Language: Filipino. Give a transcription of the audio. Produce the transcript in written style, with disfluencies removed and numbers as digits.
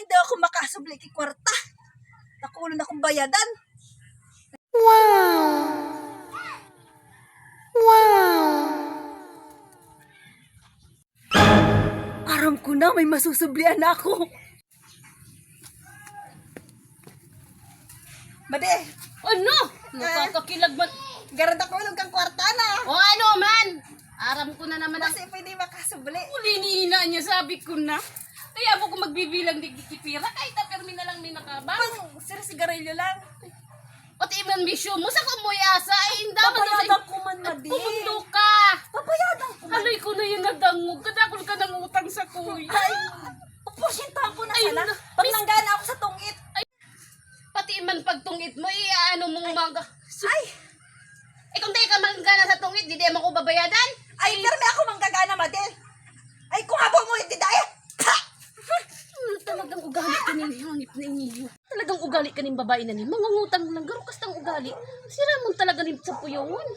hindi ako makasubli kay kwarta. Nakulon akong bayadan. Aram ko na, may masusublian ako. Made, Ano? Nakakakilag man. garad ako lang kang kwarta na. O ano man? Aram ko na naman ang Kasi pwede makasubli. uli niina niya, sabi ko na. Kaya ako magbibilang di kikipira, kahit na permi na lang ni nakabang. Pang sir sigarilyo lang. At iman misyo mo, sa kamoy asa, ay hindi man Papayadan ko man, Made. Pumundo ka. Papayadan ko man. Haloy ko na yung nadangog. Kadakol ka ng utang sa kuy. Ay, upusintahan ko na Ay, sana. na- Pag nanggana ako sa tungit. Pati iman pagtungit mo, ano mong mga... Ay, Eh kung di ka manggana sa tungit, di mo ko babayadan. ay, pero may ako manggagana, Made. Ay, kung habang mo hindi dahil. Talagang ugali ka nin hangip na inyo. Talagang ugali ka nin babae na nin. Mangungutang lang, garo kastang ugali. Sira mo talaga nin sa puyongon.